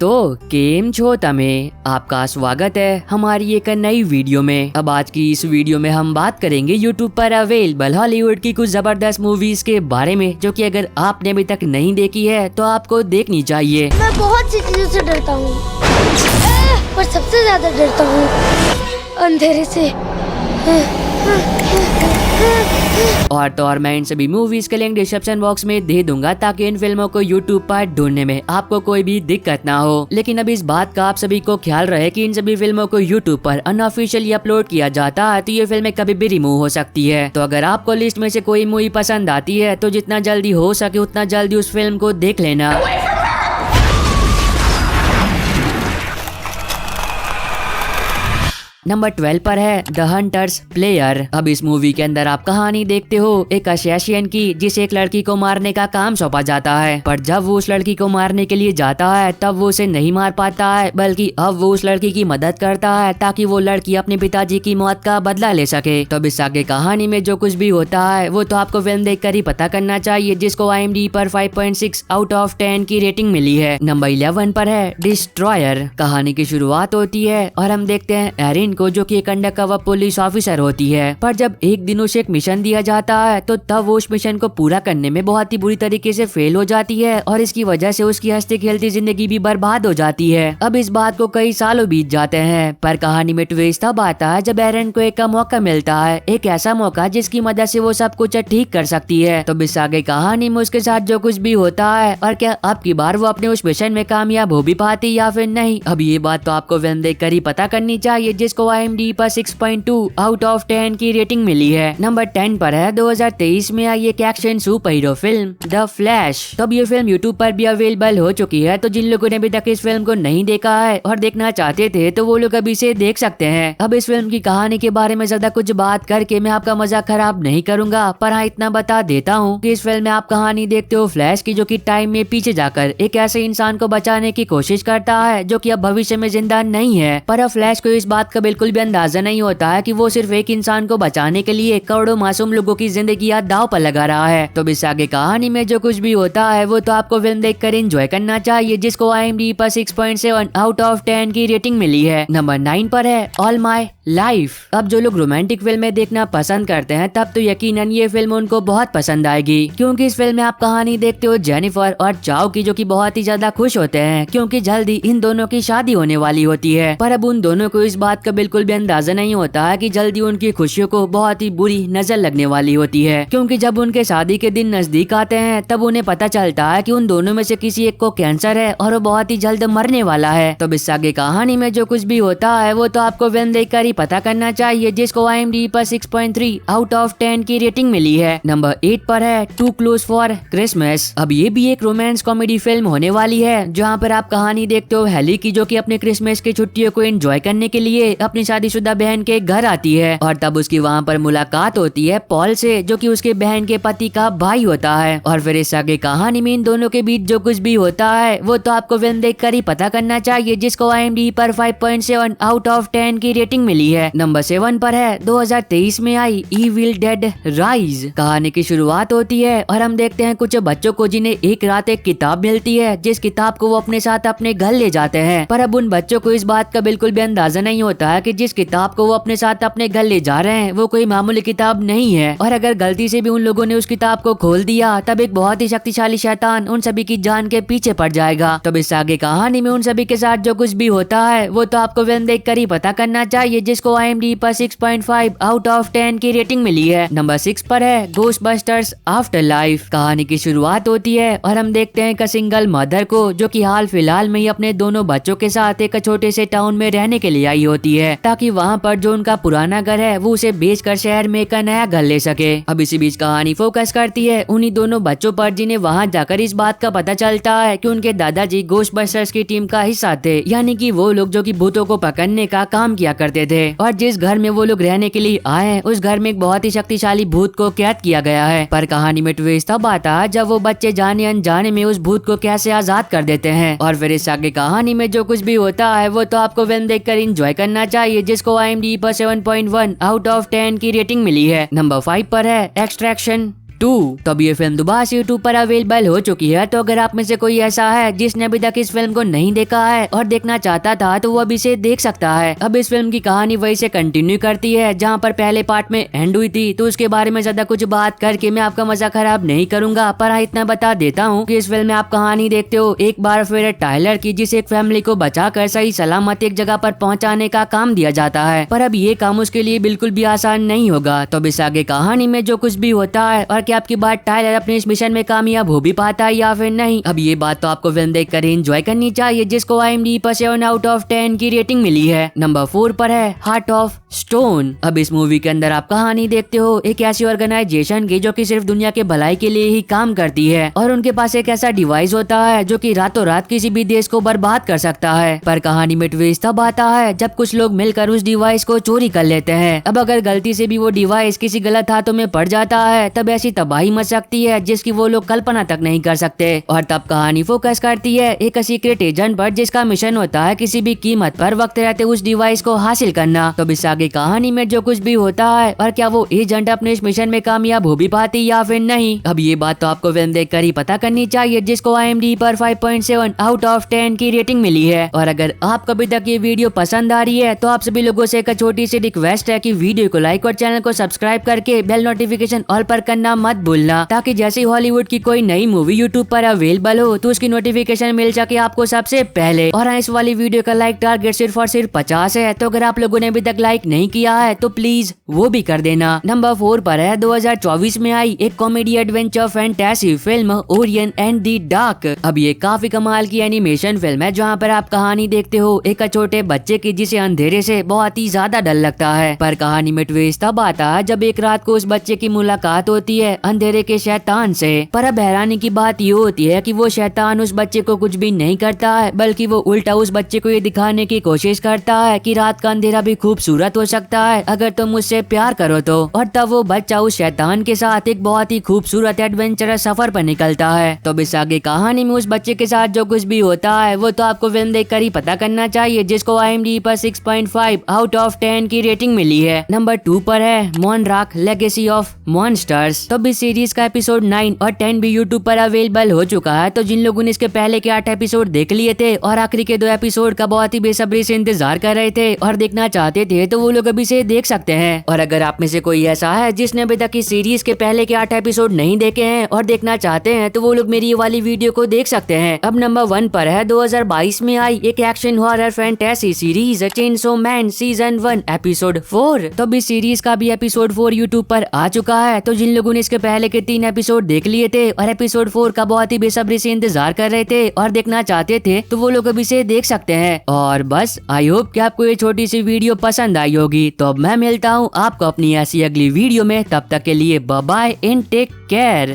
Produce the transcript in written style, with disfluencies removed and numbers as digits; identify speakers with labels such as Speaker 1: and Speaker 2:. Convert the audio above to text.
Speaker 1: तो केम छो तमे, आपका स्वागत है हमारी एक नई वीडियो में। अब आज की इस वीडियो में हम बात करेंगे यूट्यूब पर अवेलेबल हॉलीवुड की कुछ जबरदस्त मूवीज के बारे में, जो कि अगर आपने अभी तक नहीं देखी है तो आपको देखनी चाहिए।
Speaker 2: मैं बहुत सी चीजों से डरता हूँ, पर सबसे ज्यादा डरता हूँ अंधेरे से।
Speaker 1: और तो और मैं इन सभी मूवीज के लिंक डिस्क्रिप्शन बॉक्स में दे दूंगा, ताकि इन फिल्मों को यूट्यूब पर ढूंढने में आपको कोई भी दिक्कत ना हो। लेकिन अब इस बात का आप सभी को ख्याल रहे कि इन सभी फिल्मों को यूट्यूब पर अनऑफिशियली अपलोड किया जाता है, तो ये फिल्में कभी भी रिमूव हो सकती है। तो अगर आपको लिस्ट में से कोई मूवी पसंद आती है तो जितना जल्दी हो सके उतना जल्दी उस फिल्म को देख लेना। नंबर 12 पर है द हंटर्स प्लेयर। अब इस मूवी के अंदर आप कहानी देखते हो एक असैसिन की, जिसे एक लड़की को मारने का काम सौंपा जाता है। पर जब वो उस लड़की को मारने के लिए जाता है तब वो उसे नहीं मार पाता है, बल्कि अब वो उस लड़की की मदद करता है ताकि वो लड़की अपने पिताजी की मौत का बदला ले सके। तो अब इस आगे कहानी में जो कुछ भी होता है वो तो आपको फिल्म देखकर ही पता करना चाहिए, जिसको IMDb पर 5.6 आउट ऑफ 10 की रेटिंग मिली है। नंबर 11 पर है डिस्ट्रॉयर। कहानी की शुरुआत होती है और हम देखते हैं एरिन को, जो कि एक अंडरकवर पुलिस ऑफिसर होती है। पर जब एक दिन उसे एक मिशन दिया जाता है तो तब वो उस मिशन को पूरा करने में बहुत ही बुरी तरीके से फेल हो जाती है, और इसकी वजह से उसकी हंसती खेलती जिंदगी भी बर्बाद हो जाती है। अब इस बात को कई सालों बीत जाते हैं, पर कहानी में ट्विस्ट तब आता है जब एरिन को एक मौका मिलता है, एक ऐसा मौका जिसकी मदद से वो सब कुछ ठीक कर सकती है। तो इस आगे कहानी में उसके साथ जो कुछ भी होता है, और क्या अब की बार वो अपने उस मिशन में कामयाब हो भी पाती या फिर नहीं, अब ये बात तो आपको फिल्म देखकर ही पता करनी चाहिए, जिसको IMDb पर 6.2 आउट ऑफ 10 की रेटिंग मिली है। नंबर 10 पर है 2023 में आई एक action super hero film the flash. तो अब ये फिल्म यूट्यूब पर भी अवेलेबल हो चुकी है, तो जिन लोगों ने अभी तक इस फिल्म को नहीं देखा है और देखना चाहते थे तो वो लोग अभी से देख सकते हैं। अब इस फिल्म की कहानी के बारे में ज्यादा कुछ बात करके मैं आपका मजाक खराब नहीं करूंगा, पर हाँ इतना बता देता हूँ कि इस फिल्म में आप कहानी देखते हो फ्लैश की, जो कि टाइम में पीछे जाकर एक ऐसे इंसान को बचाने की कोशिश करता है जो कि अब भविष्य में जिंदा नहीं है। पर अब फ्लैश को इस बात का बिल्कुल भी अंदाजा नहीं होता है कि वो सिर्फ एक इंसान को बचाने के लिए करोड़ों मासूम लोगों की जिंदगी दांव पर लगा रहा है। तो इस आगे कहानी में जो कुछ भी होता है वो तो आपको फिल्म देखकर एंजॉय करना चाहिए, जिसको IMDb पर 6.7 आउट ऑफ 10 की रेटिंग मिली है। नंबर 9 पर है ऑल माई लाइफ। अब जो लोग रोमांटिक फिल्में देखना पसंद करते हैं तब तो यकीनन ये फिल्म उनको बहुत पसंद आएगी, क्योंकि इस फिल्म में आप कहानी देखते हो जेनिफर और चाओ की, जो कि बहुत ही ज्यादा खुश होते हैं क्योंकि जल्दी इन दोनों की शादी होने वाली होती है। पर अब उन दोनों को इस बात का बिल्कुल भी अंदाजा नहीं होता है कि जल्दी उनकी खुशियों को बहुत ही बुरी नजर लगने वाली होती है, क्योंकि जब उनके शादी के दिन नजदीक आते हैं तब उन्हें पता चलता है कि उन दोनों में से किसी एक को कैंसर है और वो बहुत ही जल्द मरने वाला है। तो इस आगे कहानी में जो कुछ भी होता है वो तो आपको फिल्म देखकर ही पता करना चाहिए, जिसको IMDb पर 6.3 आउट ऑफ 10 की रेटिंग मिली है। नंबर 8 पर है टू क्लोज फॉर क्रिसमस। अब ये भी एक रोमांस कॉमेडी फिल्म होने वाली है, जहाँ पर आप कहानी देखते हो हेली की, जो कि अपने क्रिसमस की छुट्टियों को एंजॉय करने के लिए अपनी शादीशुदा बहन के घर आती है, और तब उसकी वहाँ पर मुलाकात होती है पॉल से, जो कि उसके बहन के पति का भाई होता है। और फिर इस आगे कहानी में इन दोनों के बीच जो कुछ भी होता है वो तो आपको फिल्म देखकर ही पता करना चाहिए, जिसको IMDb पर 5.7 आउट ऑफ 10 की रेटिंग मिली है। नंबर 7 पर है 2023 में आई इविल डेड राइज। कहानी की शुरुआत होती है और हम देखते हैं कुछ बच्चों को, जिन्हें एक रात एक किताब मिलती है, जिस किताब को वो अपने साथ अपने घर ले जाते हैं। पर अब उन बच्चों को इस बात का बिल्कुल भी अंदाजा नहीं होता है कि जिस किताब को वो अपने साथ अपने घर ले जा रहे हैं वो कोई मामूली किताब नहीं है, और अगर गलती से भी उन लोगों ने उस किताब को खोल दिया तब एक बहुत ही शक्तिशाली शैतान उन सभी की जान के पीछे पड़ जाएगा। तो इस आगे कहानी में उन सभी के साथ जो कुछ भी होता है वो तो आपको फिल्म देखकर ही पता करना चाहिए, जिसको IMDb पर 6.5 आउट ऑफ 10 की रेटिंग मिली है। नंबर 6 पर है घोस्टबस्टर्स आफ्टर लाइफ। कहानी की शुरुआत होती है और हम देखते हैं एक सिंगल मदर को, जो कि हाल फिलहाल में ही अपने दोनों बच्चों के साथ एक छोटे से टाउन में रहने के लिए आई होती है, ताकि वहाँ पर जो उनका पुराना घर है वो उसे बेचकर शहर में एक नया घर ले सके। अब इसी बीच कहानी फोकस करती है उन्हीं दोनों बच्चों पर, जिन्हें वहाँ जाकर इस बात का पता चलता है कि उनके दादाजी घोस्टबस्टर्स की टीम का हिस्सा थे, यानी कि वो लोग जो कि भूतों को पकड़ने का काम किया करते थे। और जिस घर में वो लोग रहने के लिए आए हैं उस घर में एक बहुत ही शक्तिशाली भूत को कैद किया गया है। पर कहानी में ट्विस्ट तब आता है जब वो बच्चे जाने अनजाने में उस भूत को कैसे आजाद कर देते हैं। और फिर इस आगे कहानी में जो कुछ भी होता है वो तो आपको फिल्म देखकर एंजॉय करना चाहिए, जिसको IMDb पर 7.1 आउट ऑफ 10 की रेटिंग मिली है। नंबर 5 पर है एक्सट्रैक्शन 2। तो अब ये फिल्म दोबारा से यूट्यूब पर अवेलेबल हो चुकी है। तो अगर आप में से कोई ऐसा है जिसने अभी तक इस फिल्म को नहीं देखा है और देखना चाहता था तो वो अभी से देख सकता है। अब इस फिल्म की कहानी वही से कंटिन्यू करती है जहाँ पर पहले पार्ट में एंड हुई थी। तो उसके बारे में ज्यादा कुछ बात करके मैं आपका मजा खराब नहीं करूंगा, पर हाँ इतना बता देता हूँ कि इस फिल्म में आप कहानी देखते हो एक बार फिर टाइलर की, जिसे एक फैमिली को बचाकर सही सलामत एक जगह पर पहुंचाने का काम दिया जाता है। पर अब ये काम उसके लिए बिल्कुल भी आसान नहीं होगा। तो अब इस आगे कहानी में जो कुछ भी होता है और क्या आपकी बात टाइलर अपने इस मिशन में कामयाब हो भी पाता है या फिर नहीं, अब ये बात तो आपको फिल्म देख कर एंजॉय करनी चाहिए, जिसको IMDb पर 7 आउट ऑफ 10 की रेटिंग मिली है। नंबर 4 पर है हार्ट ऑफ स्टोन। अब इस मूवी के अंदर आप कहानी देखते हो एक ऐसी ऑर्गेनाइजेशन की जो कि सिर्फ दुनिया के भलाई के लिए ही काम करती है और उनके पास एक ऐसा डिवाइस होता है जो कि रातों रात किसी भी देश को बर्बाद कर सकता है। पर कहानी में ट्विस्ट तब आता है जब कुछ लोग मिलकर उस डिवाइस को चोरी कर लेते हैं। अब अगर गलती से भी वो डिवाइस किसी गलत हाथों में पड़ जाता है तब ऐसी तबाही मच सकती है जिसकी वो लोग कल्पना तक नहीं कर सकते। और तब कहानी फोकस करती है एक सीक्रेट एजेंट पर जिसका मिशन होता है किसी भी कीमत पर वक्त रहते उस डिवाइस को हासिल करना। तो इस आगे कहानी में जो कुछ भी होता है और क्या वो एजेंट अपने इस मिशन में कामयाब हो भी पाती या फिर नहीं, अब ये बात तो आपको फिल्म देखकर ही पता करनी चाहिए, जिसको IMDb पर 5.7 आउट ऑफ 10 की रेटिंग मिली है। और अगर आपको अभी तक ये वीडियो पसंद आ रही है तो आप सभी लोगों से एक छोटी सी रिक्वेस्ट है कि वीडियो को लाइक और चैनल को सब्सक्राइब करके बेल नोटिफिकेशन ऑल पर करना मत भूलना, ताकि जैसे हॉलीवुड की कोई नई मूवी यूट्यूब पर अवेलेबल हो तो उसकी नोटिफिकेशन मिल सके आपको सबसे पहले। और इस वाली वीडियो का लाइक टारगेट सिर्फ और सिर्फ 50 है, तो अगर आप लोगों ने अभी तक लाइक नहीं किया है तो प्लीज वो भी कर देना। नंबर 4 पर है 2024 में आई एक comedy adventure fantasy film Orion and the dark. अब ये काफी कमाल की एनिमेशन फिल्म है जहाँ पर आप कहानी देखते हो एक छोटे बच्चे की जिसे अंधेरे से बहुत ही ज्यादा डर लगता है। पर कहानी में ट्विस्ट तब आता है जब एक रात को उस बच्चे की मुलाकात होती है अंधेरे के शैतान से। पर अब हैरानी की बात ये होती है कि वो शैतान उस बच्चे को कुछ भी नहीं करता है, बल्कि वो उल्टा उस बच्चे को ये दिखाने की कोशिश करता है कि रात का अंधेरा भी खूबसूरत हो सकता है अगर तुम मुझसे प्यार करो तो। और तब वो बच्चा उस शैतान के साथ एक बहुत ही खूबसूरत एडवेंचरस सफर पर निकलता है। तो इस आगे कहानी में उस बच्चे के साथ जो कुछ भी होता है वो तो आपको फिल्म देखकर ही पता करना चाहिए, जिसको IMDb पर 6.5 आउट ऑफ 10 की रेटिंग मिली है। नंबर 2 पर है मॉनराक लेगेसी ऑफ मॉन्स्टर्स। तो इस सीरीज का एपिसोड 9 और 10 भी यूट्यूब पर अवेलेबल हो चुका है। तो जिन लोगों ने इसके पहले के 8 एपिसोड देख लिए थे और आखिरी के 2 एपिसोड का बहुत ही बेसब्री से इंतजार कर रहे थे और देखना चाहते थे तो वो लोग अभी से देख सकते हैं। और अगर आप में से कोई ऐसा है जिसने अभी तक इस सीरीज के पहले के 8 एपिसोड नहीं देखे हैं और देखना चाहते हैं तो वो लोग मेरी ये वाली वीडियो को देख सकते हैं। अब नंबर 1 पर है 2022 में आई एक action horror fantasy series chainsaw man season 1 episode 4। तो इस सीरीज का भी एपिसोड 4 यूट्यूब पर आ चुका है। तो जिन लोगों ने इसके पहले के 3 एपिसोड देख लिए थे और एपिसोड 4 का बहुत ही बेसब्री से इंतजार कर रहे थे और देखना चाहते थे तो वो लोग अभी से देख सकते हैं। और बस आई होप कि आपको ये छोटी सी वीडियो पसंद आई होगी। तो अब मैं मिलता हूँ आपको अपनी ऐसी अगली वीडियो में, तब तक के लिए bye bye and take care.